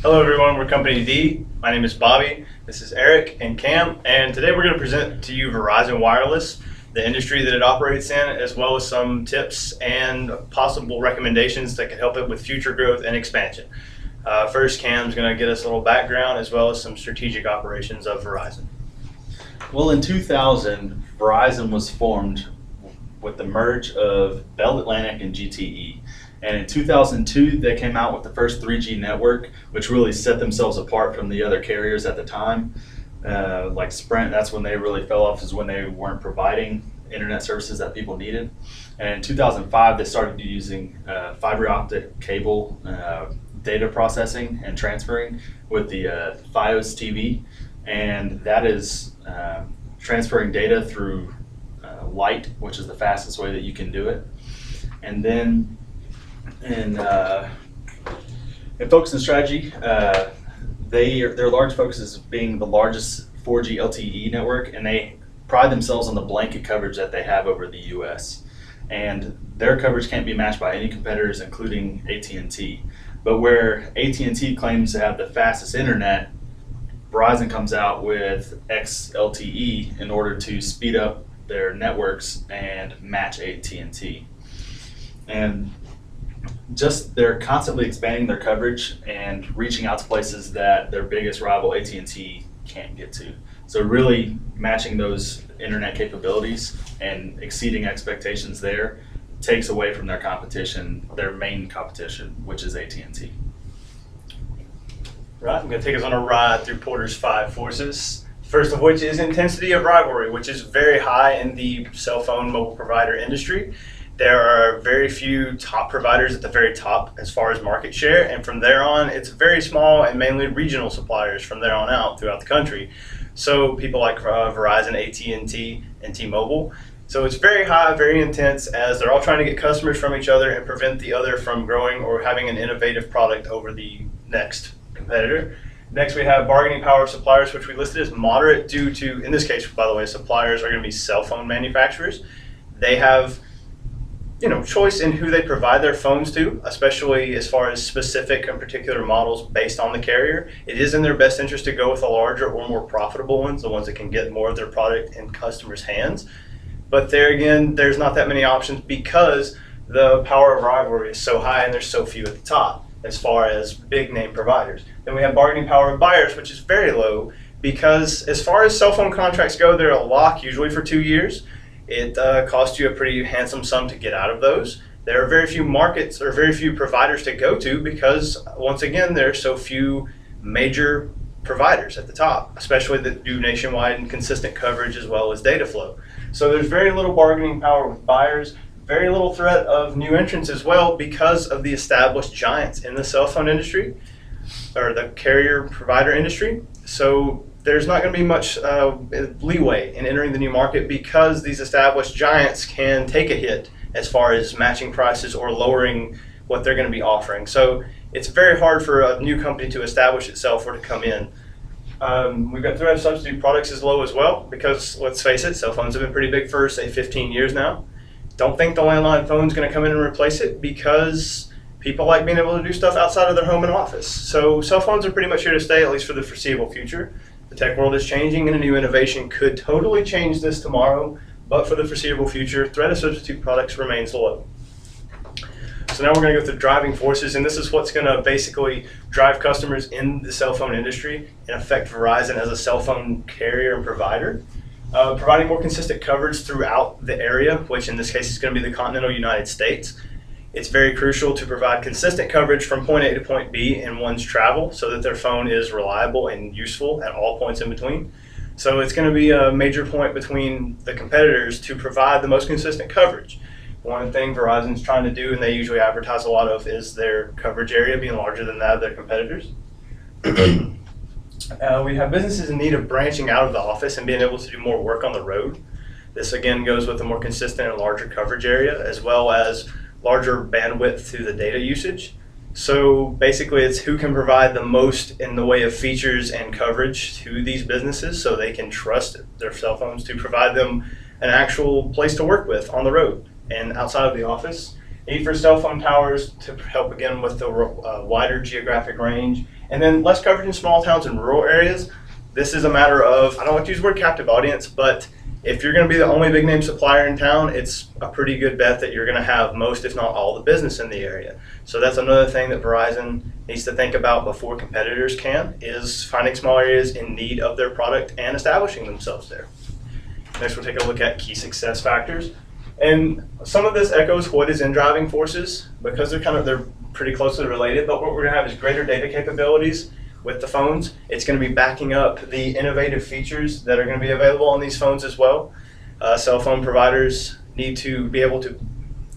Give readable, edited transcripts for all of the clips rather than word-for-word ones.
Hello everyone, we're Company D. My name is Bobby, this is Eric and Cam, and today we're going to present to you Verizon Wireless, the industry that it operates in, as well as some tips and possible recommendations that could help it with future growth and expansion. First, Cam's going to get us a little background as well as some strategic operations of Verizon. Well, in 2000, Verizon was formed with the merge of Bell Atlantic and GTE. And in 2002, they came out with the first 3G network, which really set themselves apart from the other carriers at the time. Like Sprint, that's when they really fell off, is when they weren't providing internet services that people needed. And in 2005, they started using fiber optic cable data processing and transferring with the Fios TV. And that is transferring data through light, which is the fastest way that you can do it. And then in focus and strategy, their large focus is being the largest 4G LTE network, and they pride themselves on the blanket coverage that they have over the US. And their coverage can't be matched by any competitors, including AT&T. But where AT&T claims to have the fastest internet, Verizon comes out with XLTE in order to speed up their networks and match AT&T. And just they're constantly expanding their coverage and reaching out to places that their biggest rival AT&T can't get to. So really matching those internet capabilities and exceeding expectations there takes away from their competition, their main competition, which is AT&T. Right, I'm going to take us on a ride through Porter's 5 forces. First of which is intensity of rivalry, which is very high in the cell phone mobile provider industry. There are very few top providers at the very top as far as market share, and from there on, it's very small and mainly regional suppliers from there on out throughout the country. So people like Verizon, AT&T, and T-Mobile. So it's very high, very intense, as they're all trying to get customers from each other and prevent the other from growing or having an innovative product over the next competitor. Next, we have bargaining power of suppliers, which we listed as moderate due to, in this case, by the way, suppliers are going to be cell phone manufacturers. They have choice in who they provide their phones to, especially as far as specific and particular models based on the carrier. It is in their best interest to go with the larger or more profitable ones, the ones that can get more of their product in customers' hands. But there again, there's not that many options because the power of rivalry is so high and there's so few at the top as far as big name providers. Then we have bargaining power of buyers, which is very low because as far as cell phone contracts go, they're a lock usually for 2 years. It costs you a pretty handsome sum to get out of those. There are very few markets or very few providers to go to because, once again, there are so few major providers at the top, especially that do nationwide and consistent coverage as well as data flow. So there's very little bargaining power with buyers, very little threat of new entrants as well because of the established giants in the cell phone industry or the carrier provider industry. So there's not going to be much leeway in entering the new market because these established giants can take a hit as far as matching prices or lowering what they're going to be offering. So it's very hard for a new company to establish itself or to come in. We've got threat of substitute products is low as well because, let's face it, cell phones have been pretty big for, say, 15 years now. Don't think the landline phone is going to come in and replace it because people like being able to do stuff outside of their home and office. So cell phones are pretty much here to stay, at least for the foreseeable future. The tech world is changing and a new innovation could totally change this tomorrow, but for the foreseeable future, threat of substitute products remains low. So now we're going to go through driving forces, and this is what's going to basically drive customers in the cell phone industry and affect Verizon as a cell phone carrier and provider. Providing more consistent coverage throughout the area, which in this case is going to be the continental United States. It's very crucial to provide consistent coverage from point A to point B in one's travel so that their phone is reliable and useful at all points in between. So it's going to be a major point between the competitors to provide the most consistent coverage. One thing Verizon's trying to do, and they usually advertise a lot of, is their coverage area being larger than that of their competitors. We have businesses in need of branching out of the office and being able to do more work on the road. This again goes with a more consistent and larger coverage area as well as larger bandwidth through the data usage. So basically it's who can provide the most in the way of features and coverage to these businesses so they can trust their cell phones to provide them an actual place to work with on the road and outside of the office. Need for cell phone towers to help again with the wider geographic range And then less coverage in small towns and rural areas. This is a matter of, I don't like to use the word captive audience, but if you're going to be the only big name supplier in town, it's a pretty good bet that you're going to have most, if not all, the business in the area. So that's another thing that Verizon needs to think about before competitors can, is finding small areas in need of their product and establishing themselves there. Next, we'll take a look at key success factors. And some of this echoes what is in driving forces, because they're pretty closely related, but what we're going to have is greater data capabilities with the phones. It's going to be backing up the innovative features that are going to be available on these phones as well. Cell phone providers need to be able to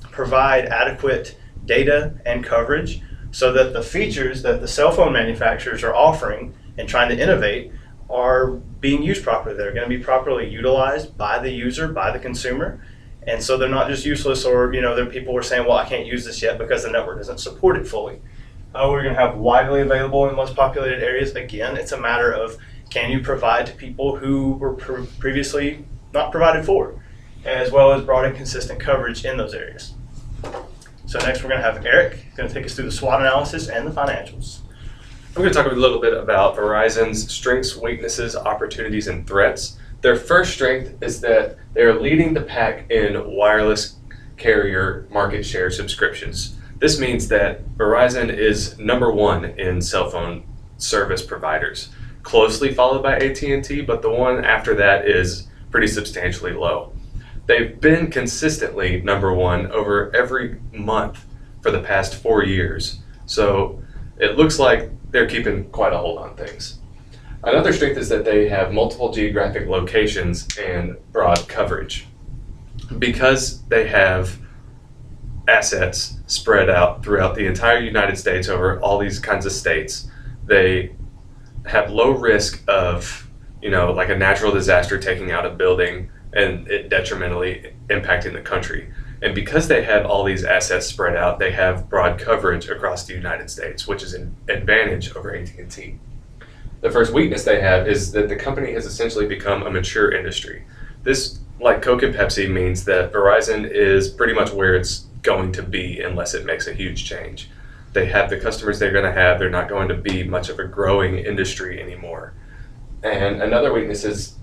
provide adequate data and coverage so that the features that the cell phone manufacturers are offering and trying to innovate are being used properly. They're going to be properly utilized by the user, by the consumer. And so they're not just useless, or there people are saying, well, I can't use this yet because the network doesn't support it fully. We're going to have widely available in most populated areas. Again, it's a matter of, can you provide to people who were previously not provided for, as well as broad and consistent coverage in those areas. So next we're going to have Eric, who's going to take us through the SWOT analysis and the financials. I'm going to talk a little bit about Verizon's strengths, weaknesses, opportunities, and threats. Their first strength is that they're leading the pack in wireless carrier market share subscriptions. This means that Verizon is number one in cell phone service providers, closely followed by AT&T, but the one after that is pretty substantially low. They've been consistently number one over every month for the past 4 years, so it looks like they're keeping quite a hold on things. Another strength is that they have multiple geographic locations and broad coverage. Because they have assets spread out throughout the entire United States over all these kinds of states, they have low risk of, like a natural disaster taking out a building and it detrimentally impacting the country. And because they have all these assets spread out, they have broad coverage across the United States, which is an advantage over AT&T. The first weakness they have is that the company has essentially become a mature industry. This, like Coke and Pepsi, means that Verizon is pretty much where it's going to be unless it makes a huge change. They have the customers they're going to have. They're not going to be much of a growing industry anymore. And another weakness is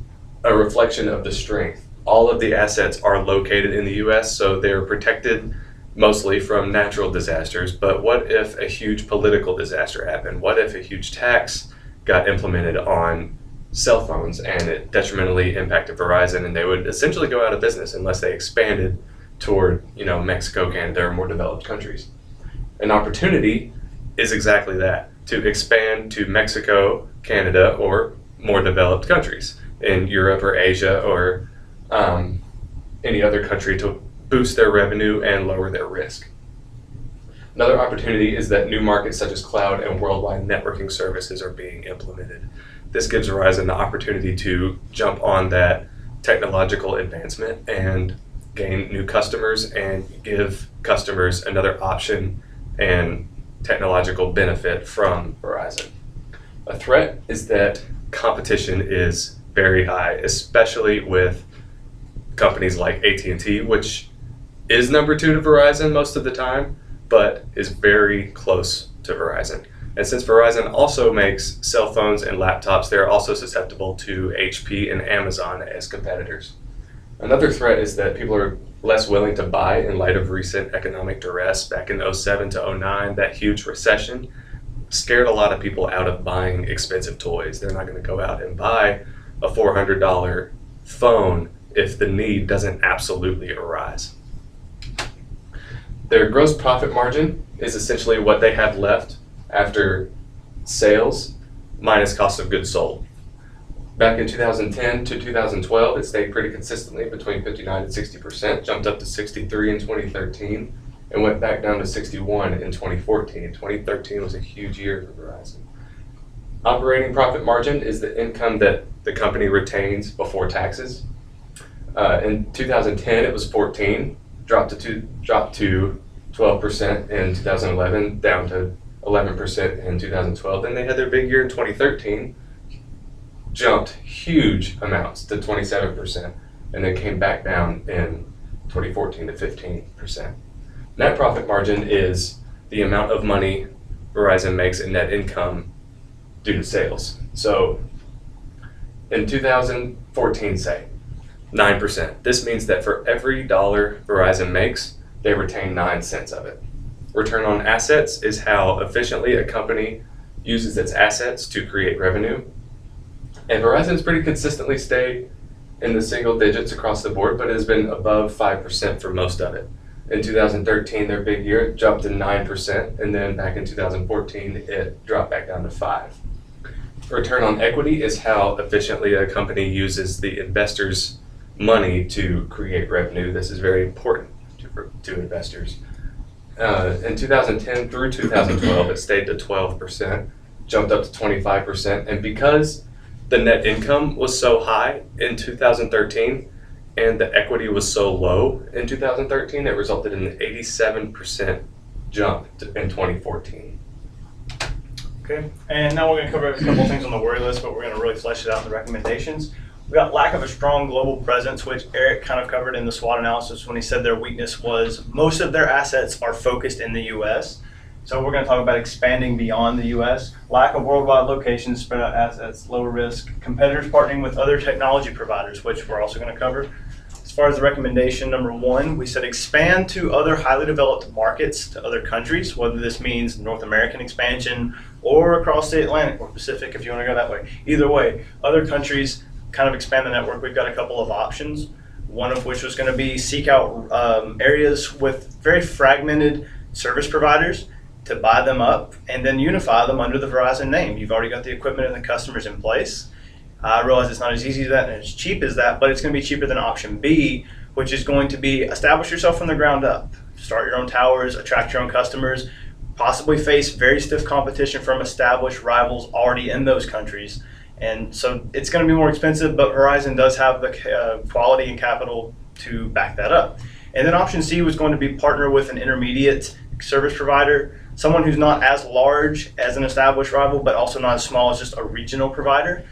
a reflection of the strength. All of the assets are located in the US, so they're protected mostly from natural disasters. But what if a huge political disaster happened? What if a huge tax got implemented on cell phones and it detrimentally impacted Verizon, and they would essentially go out of business unless they expanded toward Mexico, Canada, or more developed countries. An opportunity is exactly that, to expand to Mexico, Canada, or more developed countries in Europe or Asia or any other country, to boost their revenue and lower their risk. Another opportunity is that new markets such as cloud and worldwide networking services are being implemented. This gives Verizon the opportunity to jump on that technological advancement and gain new customers and give customers another option and technological benefit from Verizon. A threat is that competition is very high, especially with companies like AT&T, which is number 2 to Verizon most of the time, but is very close to Verizon. And since Verizon also makes cell phones and laptops, they're also susceptible to HP and Amazon as competitors. Another threat is that people are less willing to buy in light of recent economic duress. Back in 07 to 09, that huge recession scared a lot of people out of buying expensive toys. They're not going to go out and buy a $400 phone if the need doesn't absolutely arise. Their gross profit margin is essentially what they have left after sales minus cost of goods sold. Back in 2010 to 2012, it stayed pretty consistently between 59 and 60%, jumped up to 63 in 2013, and went back down to 61 in 2014. 2013 was a huge year for Verizon. Operating profit margin is the income that the company retains before taxes. In 2010, it was 14, dropped to 12% in 2011, down to 11% in 2012. Then they had their big year in 2013, jumped huge amounts to 27%, and then came back down in 2014 to 15%. Net profit margin is the amount of money Verizon makes in net income due to sales. So in 2014, say, 9%. This means that for every dollar Verizon makes, they retain 9 cents of it. Return on assets is how efficiently a company uses its assets to create revenue. And Verizon's pretty consistently stayed in the single digits across the board, but has been above 5% for most of it. In 2013, their big year, it jumped to 9%, and then back in 2014, it dropped back down to 5%. Return on equity is how efficiently a company uses the investors' money to create revenue. This is very important to investors. In 2010 through 2012, it stayed to 12%, jumped up to 25%, and because the net income was so high in 2013 and the equity was so low in 2013, it resulted in an 87% jump in 2014. Okay, and now we're going to cover a couple things on the worry list, but we're going to really flesh it out in the recommendations. We got lack of a strong global presence, which Eric kind of covered in the SWOT analysis when he said their weakness was most of their assets are focused in the U.S. So we're going to talk about expanding beyond the U.S. Lack of worldwide locations, spread out assets, lower risk, competitors partnering with other technology providers, which we're also going to cover. As far as the recommendation, number 1, we said expand to other highly developed markets, to other countries, whether this means North American expansion or across the Atlantic or Pacific if you want to go that way. Either way, other countries kind of expand the network. We've got a couple of options, one of which was going to be seek out areas with very fragmented service providers to buy them up and then unify them under the Verizon name. You've already got the equipment and the customers in place. I realize it's not as easy as that and as cheap as that, but it's going to be cheaper than option B, which is going to be establish yourself from the ground up. Start your own towers, attract your own customers, possibly face very stiff competition from established rivals already in those countries. And so it's going to be more expensive, but Verizon does have the quality and capital to back that up. And then option C was going to be partner with an intermediate service provider, someone who's not as large as an established rival, but also not as small as just a regional provider.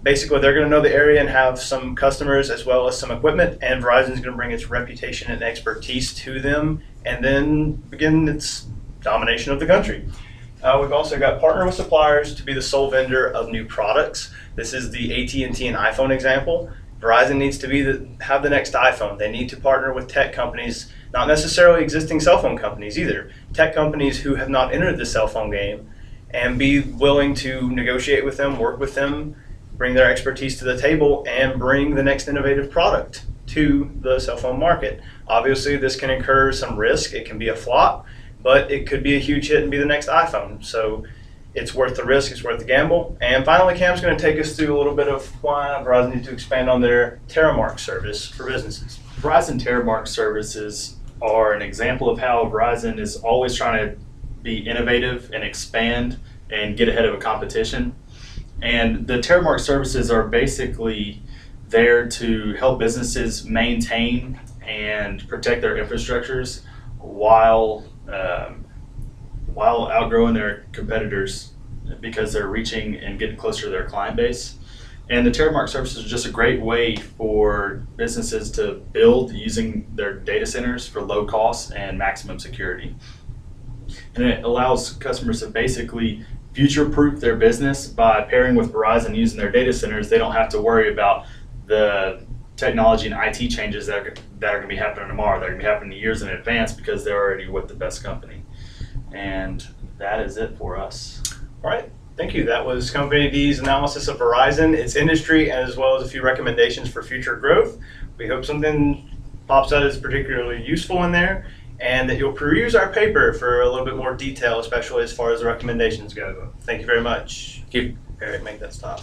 Basically, they're going to know the area and have some customers as well as some equipment, and Verizon's going to bring its reputation and expertise to them, and then begin its domination of the country. We've also got partner with suppliers to be the sole vendor of new products. This is the AT&T and iPhone example. Verizon needs to have the next iPhone. They need to partner with tech companies, not necessarily existing cell phone companies either, tech companies who have not entered the cell phone game, and be willing to negotiate with them, work with them, bring their expertise to the table, and bring the next innovative product to the cell phone market. Obviously, this can incur some risk. It can be a flop, but it could be a huge hit and be the next iPhone. So it's worth the risk, it's worth the gamble. And finally, Cam's going to take us through a little bit of why Verizon needs to expand on their Terramark service for businesses. Verizon Terramark services are an example of how Verizon is always trying to be innovative and expand and get ahead of a competition. And the Terramark services are basically there to help businesses maintain and protect their infrastructures while outgrowing their competitors because they're reaching and getting closer to their client base. And the Terramark services are just a great way for businesses to build using their data centers for low cost and maximum security. And it allows customers to basically future-proof their business by pairing with Verizon using their data centers. They don't have to worry about the technology and IT changes that are going to be happening tomorrow. They're going to be happening years in advance because they're already with the best company. And that is it for us. All right. Thank you. That was Company D's analysis of Verizon, its industry, as well as a few recommendations for future growth. We hope something pops out as particularly useful in there, and that you'll peruse our paper for a little bit more detail, especially as far as the recommendations go. Thank you very much. Thank you. Eric, make that stop.